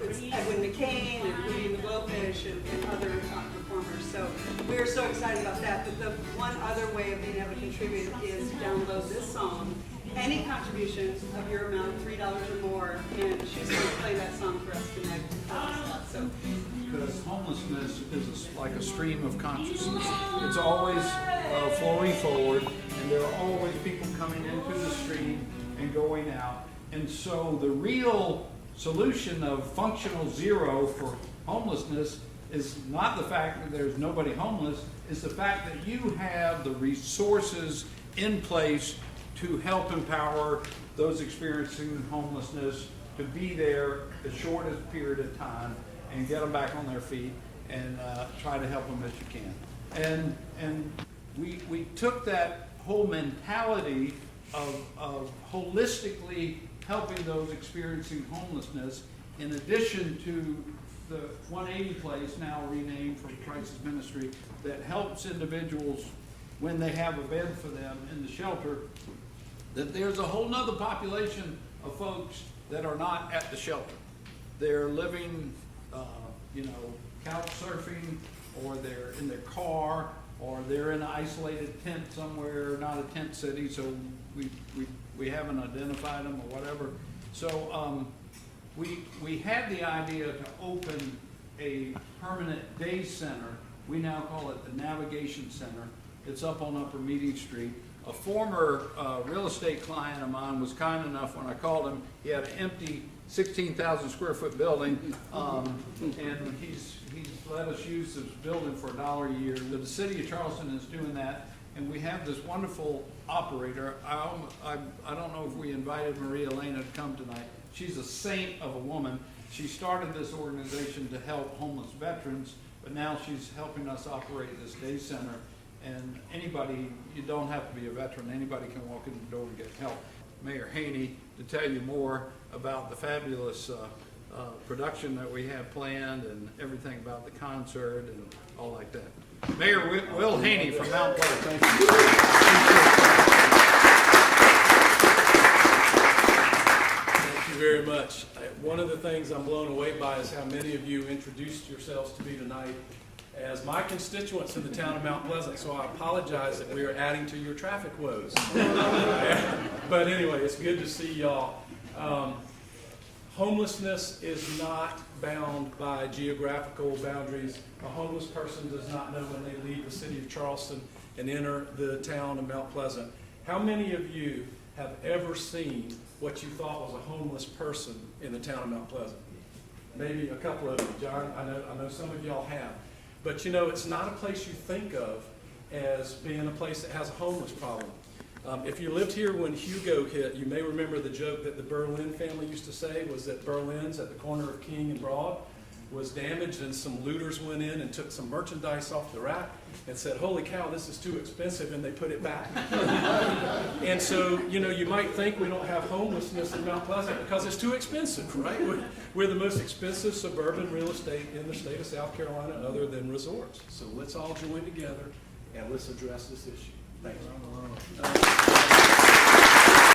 it's Edwin McCain and Lee the Blowfish and other performers. So we're so excited about that. But the one other way of being able to contribute is to download this song. Any contributions of your amount, $3 or more, and she's going to play that song for us tonight. So. Because homelessness is like a stream of consciousness. It's always flowing forward, and there are always people coming into the stream and going out. And so the real solution of functional zero for homelessness is not the fact that there's nobody homeless, it's the fact that you have the resources in place to help empower those experiencing homelessness to be there the shortest period of time and get them back on their feet and try to help them as you can. And we took that whole mentality of holistically helping those experiencing homelessness, in addition to the 180 place, now renamed for Crisis Ministry, that helps individuals when they have a bed for them in the shelter, that there's a whole nother population of folks that are not at the shelter. They're living, couch surfing, or they're in their car, or they're in an isolated tent somewhere, not a tent city, so we haven't identified them or whatever. So we had the idea to open a permanent day center. We now call it the Navigation Center. It's up on Upper Meeting Street. A former real estate client of mine was kind enough, when I called him, he had an empty 16,000 square foot building, and he's let us use this building for $1 a year. The city of Charleston is doing that, and we have this wonderful operator. I don't know if we invited Maria Elena to come tonight. She's a saint of a woman. She started this organization to help homeless veterans, but now she's helping us operate this day center. And anybody, you don't have to be a veteran, anybody can walk in the door and get help. Mayor Haney to tell you more about the fabulous production that we have planned and everything about the concert and all like that. Mayor Will Haney from Mount Pleasant. Thank you. Thank you very much. One of the things I'm blown away by is how many of you introduced yourselves to me tonight as my constituents in the town of Mount Pleasant, so I apologize that we are adding to your traffic woes. But anyway, it's good to see y'all. Homelessness is not bound by geographical boundaries. A homeless person does not know when they leave the city of Charleston and enter the town of Mount Pleasant. How many of you have ever seen what you thought was a homeless person in the town of Mount Pleasant? Maybe a couple of you. John, I know some of y'all have. But you know, it's not a place you think of as being a place that has a homeless problem. If you lived here when Hugo hit, you may remember the joke that the Berlin family used to say was that Berlin's at the corner of King and Broad was damaged, and some looters went in and took some merchandise off the rack and said, "Holy cow, this is too expensive," and they put it back. And so, you know, you might think we don't have homelessness in Mount Pleasant because it's too expensive, right? We're the most expensive suburban real estate in the state of South Carolina other than resorts. So let's all join together and let's address this issue. Thank you.